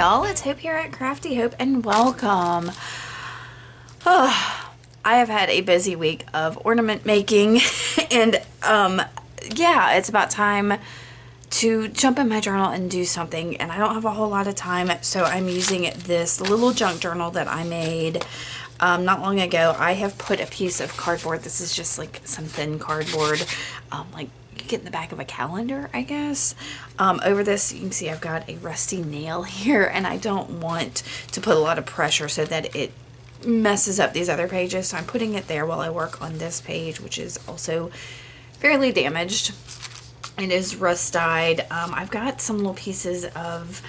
y'all, it's Hope here at Crafty Hope and welcome. Oh, I have had a busy week of ornament making and yeah, it's about time to jump in my journal and do something, and I don't have a whole lot of time, so I'm using this little junk journal that I made not long ago. I have put a piece of cardboard, this is just like some thin cardboard, like you get in the back of a calendar, I guess. Over this, you can see I've got a rusty nail here, and I don't want to put a lot of pressure so that it messes up these other pages, so I'm putting it there while I work on this page, which is also fairly damaged. It is rust dyed. I've got some little pieces of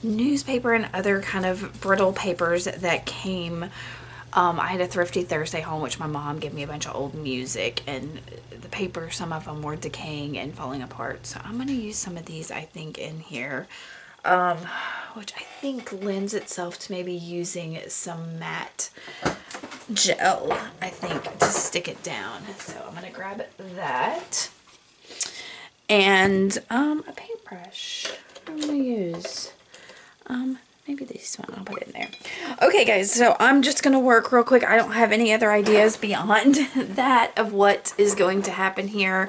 newspaper and other kind of brittle papers that came. I had a Thrifty Thursday haul, which my mom gave me a bunch of old music, and the paper, some of them were decaying and falling apart. So I'm going to use some of these, I think, in here, which I think lends itself to maybe using some matte gel, I think, to stick it down. So I'm going to grab that. And a paintbrush. I'm gonna use maybe this one. I'll put it in there. Okay, guys, so I'm just gonna work real quick. I don't have any other ideas beyond that of what is going to happen here.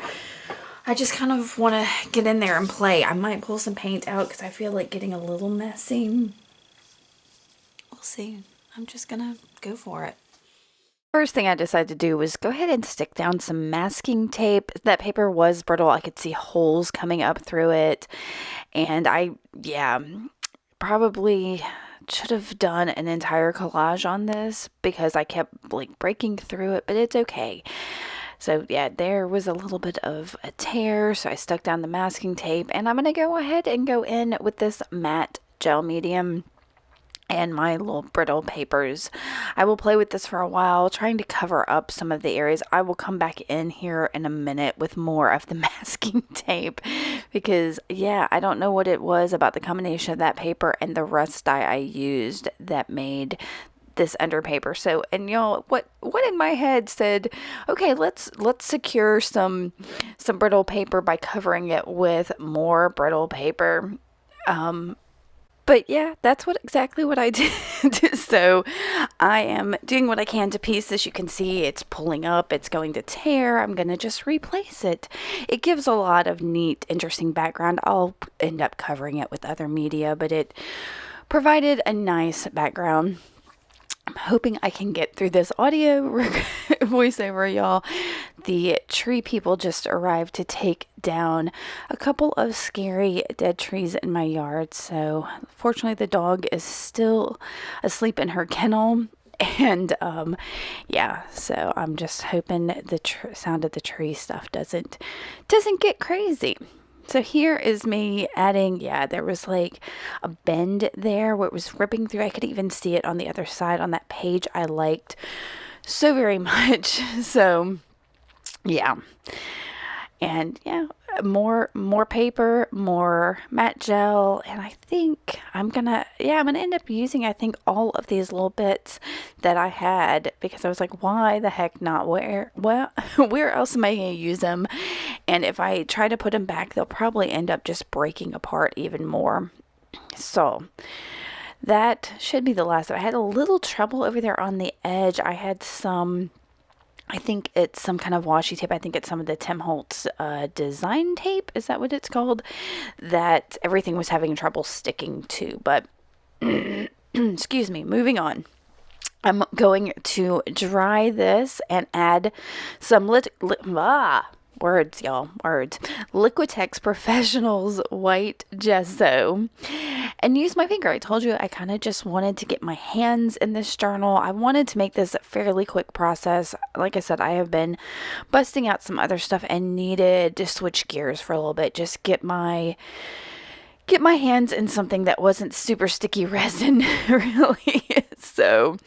I just kind of want to get in there and play. I might pull some paint out because I feel like getting a little messy. We'll see. I'm just gonna go for it. First thing I decided to do was go ahead and stick down some masking tape. That paper was brittle. I could see holes coming up through it. And yeah, probably should have done an entire collage on this because I kept like breaking through it, but it's okay. So yeah, there was a little bit of a tear, so I stuck down the masking tape, and I'm going to go ahead and go in with this matte gel medium and my little brittle papers. I will play with this for a while, trying to cover up some of the areas. I will come back in here in a minute with more of the masking tape because, yeah, I don't know what it was about the combination of that paper and the rust dye I used that made this under paper. So, and y'all, what in my head said, okay, let's secure some brittle paper by covering it with more brittle paper. But yeah, that's exactly what I did. So I am doing what I can to piece this. You can see it's pulling up, it's going to tear. I'm going to just replace it. It gives a lot of neat, interesting background. I'll end up covering it with other media, but it provided a nice background. I'm hoping I can get through this audio voiceover, y'all. The tree people just arrived to take down a couple of scary dead trees in my yard. So fortunately, the dog is still asleep in her kennel. And yeah, so I'm just hoping the sound of the tree stuff doesn't get crazy. So here is me adding, yeah, there was like a bend there where it was ripping through. I could even see it on the other side on that page I liked so very much. So yeah. And yeah, more paper, more matte gel, and I think I'm gonna end up using, I think, all of these little bits that I had because I was like, why the heck not? Where else am I gonna use them? And if I try to put them back, they'll probably end up just breaking apart even more. So that should be the last. I had a little trouble over there on the edge. I had I think it's some kind of washi tape. I think it's some of the Tim Holtz design tape. Is that what it's called? That everything was having trouble sticking to. But, excuse me, moving on. I'm going to dry this and add some words, y'all, words. Liquitex Professionals White Gesso. And use my finger. I told you I kind of just wanted to get my hands in this journal. I wanted to make this a fairly quick process. Like I said, I have been busting out some other stuff and needed to switch gears for a little bit. Just get my hands in something that wasn't super sticky resin, really. So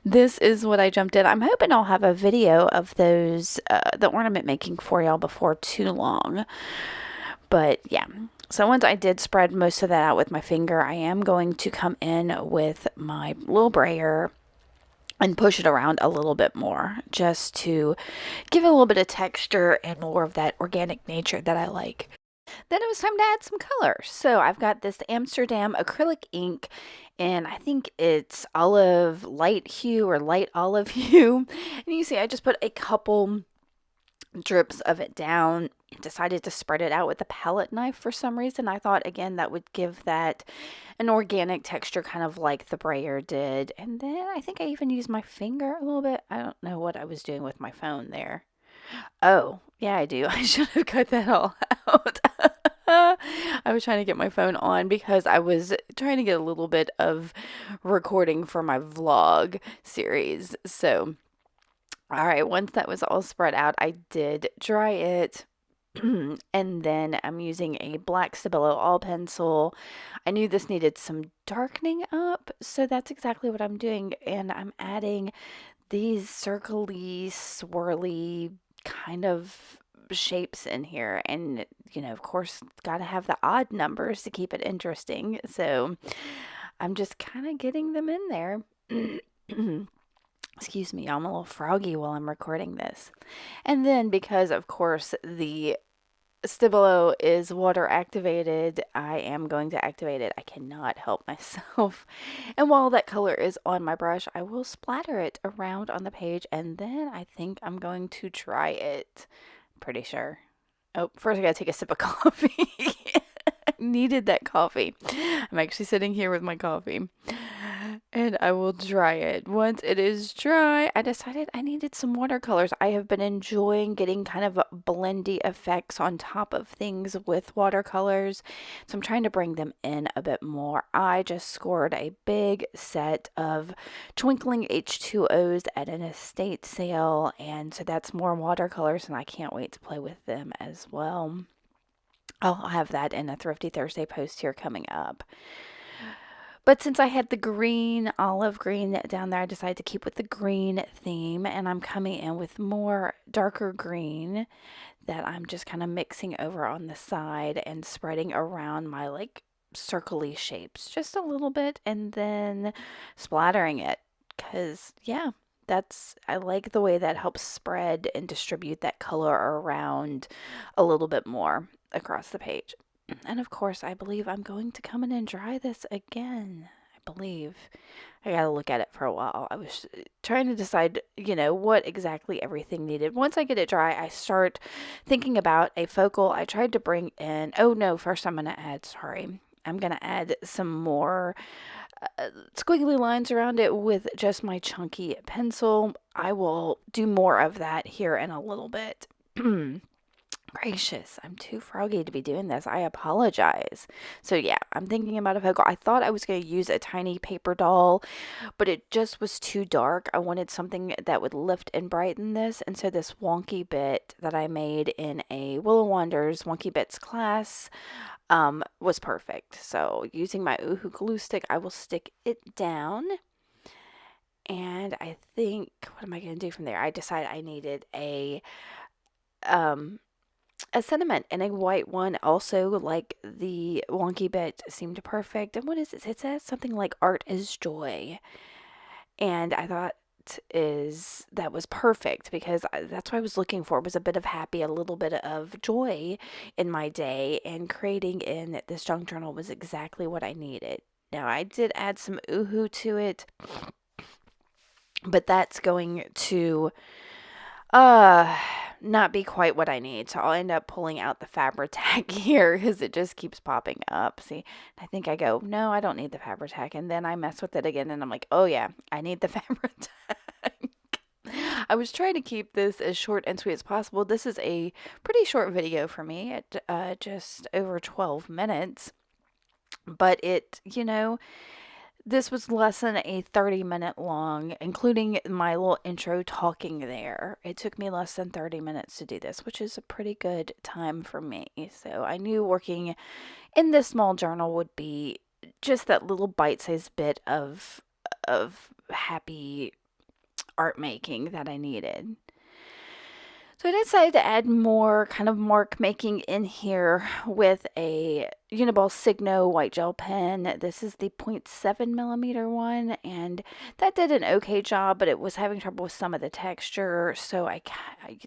this is what I jumped in. I'm hoping I'll have a video of those, the ornament making for y'all before too long. But yeah. So once I did spread most of that out with my finger, I am going to come in with my little brayer and push it around a little bit more just to give it a little bit of texture and more of that organic nature that I like. Then it was time to add some color. So I've got this Amsterdam acrylic ink, and I think it's olive light hue or light olive hue. And you see, I just put a couple drips of it down. Decided to spread it out with a palette knife for some reason. I thought, again, that would give that an organic texture, kind of like the brayer did. And then I think I even used my finger a little bit. I don't know what I was doing with my phone there. Oh, yeah, I do. I should have cut that all out. I was trying to get my phone on because I was trying to get a little bit of recording for my vlog series. So, all right, once that was all spread out, I did dry it. And then I'm using a black Stabilo all pencil. I knew this needed some darkening up, so that's exactly what I'm doing. And I'm adding these circly, swirly kind of shapes in here. And, of course, got to have the odd numbers to keep it interesting. So I'm just kind of getting them in there. Excuse me, I'm a little froggy while I'm recording this. And then, because of course the Stabilo is water activated, I am going to activate it. I cannot help myself. And while that color is on my brush, I will splatter it around on the page, and then I think I'm going to try it. Pretty sure. Oh, first I gotta take a sip of coffee. Needed that coffee. I'm actually sitting here with my coffee. And I will dry it. Once it is dry, I decided I needed some watercolors. I have been enjoying getting kind of blendy effects on top of things with watercolors. So I'm trying to bring them in a bit more. I just scored a big set of Twinkling H2Os at an estate sale. And so that's more watercolors, and I can't wait to play with them as well. I'll have that in a Thrifty Thursday post here coming up. But since I had the green, olive green down there, I decided to keep with the green theme, and I'm coming in with more darker green that I'm just kind of mixing over on the side and spreading around my like circly shapes just a little bit, and then splattering it. Because, yeah, I like the way that helps spread and distribute that color around a little bit more across the page. And of course, I believe I'm going to come in and dry this again. I believe. I gotta look at it for a while. I was trying to decide, what exactly everything needed. Once I get it dry, I start thinking about a focal. I tried to bring in, oh no, first I'm gonna add, sorry. I'm gonna add some more squiggly lines around it with just my chunky pencil. I will do more of that here in a little bit. Gracious, I'm too froggy to be doing this. I apologize. So yeah, I'm thinking about a focal. I thought I was going to use a tiny paper doll, but it just was too dark. I wanted something that would lift and brighten this, and so this wonky bit that I made in a Willow Wanders Wonky Bits class was perfect. So using my Oohoo glue stick, I will stick it down. And I think, what am I going to do from there? I decided I needed um, a sentiment and a white one. Also, like the wonky bit seemed perfect. And what is it? It says something like art is joy. And I thought that was perfect because that's what I was looking for, was a bit of happy, a little bit of joy in my day, and creating in this junk journal was exactly what I needed. Now I did add some Oohoo to it, but that's going to uh, not be quite what I need. So I'll end up pulling out the Fabri-Tac here because it just keeps popping up. See, I think I go, no, I don't need the Fabri-Tac. And then I mess with it again and I'm like, oh yeah, I need the Fabri-Tac. I was trying to keep this as short and sweet as possible. This is a pretty short video for me at just over 12 minutes. But this was less than a 30-minute long, including my little intro talking there. It took me less than 30 minutes to do this, which is a pretty good time for me. So I knew working in this small journal would be just that little bite-sized bit of happy art making that I needed. So I decided to add more kind of mark making in here with a Uniball Signo white gel pen. This is the 0.7 millimeter one, and that did an okay job, but it was having trouble with some of the texture. So I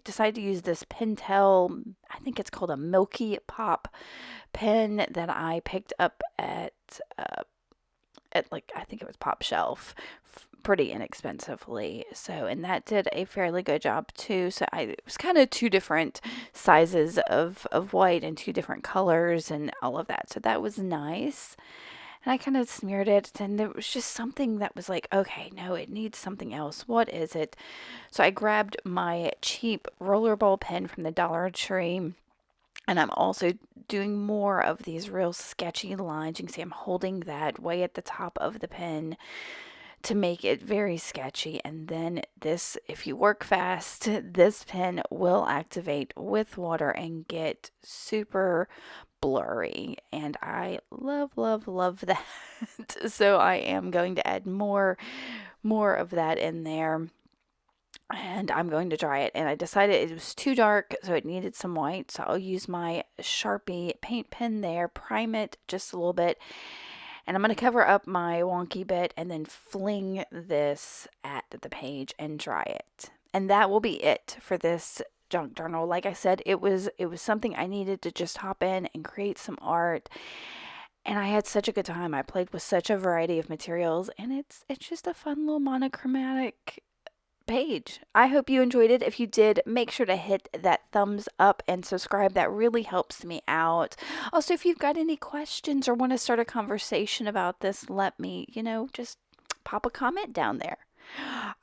decided to use this Pentel, I think it's called a Milky Pop pen that I picked up at like I think it was Pop Shelf pretty inexpensively. So, and that did a fairly good job too. So it was kind of two different sizes of white and two different colors and all of that. So that was nice. And I kind of smeared it, and there was just something that was like, okay, no, it needs something else. What is it? So I grabbed my cheap rollerball pen from the Dollar Tree, and I'm also doing more of these real sketchy lines. You can see I'm holding that way at the top of the pen to make it very sketchy. And then this, if you work fast, this pen will activate with water and get super blurry. And I love, love, love that. So I am going to add more of that in there, and I'm going to dry it. And I decided it was too dark, so it needed some white. So I'll use my Sharpie paint pen there, prime it just a little bit, and I'm going to cover up my wonky bit and then fling this at the page and dry it. And that will be it for this junk journal. Like I said, it was something I needed to just hop in and create some art. And I had such a good time. I played with such a variety of materials, and it's just a fun little monochromatic page. I hope you enjoyed it. If you did, make sure to hit that thumbs up and subscribe. That really helps me out. Also, if you've got any questions or want to start a conversation about this, let me, just pop a comment down there.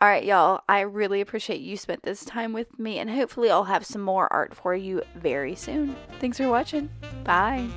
All right, y'all, I really appreciate you spent this time with me, and hopefully I'll have some more art for you very soon. Thanks for watching. Bye.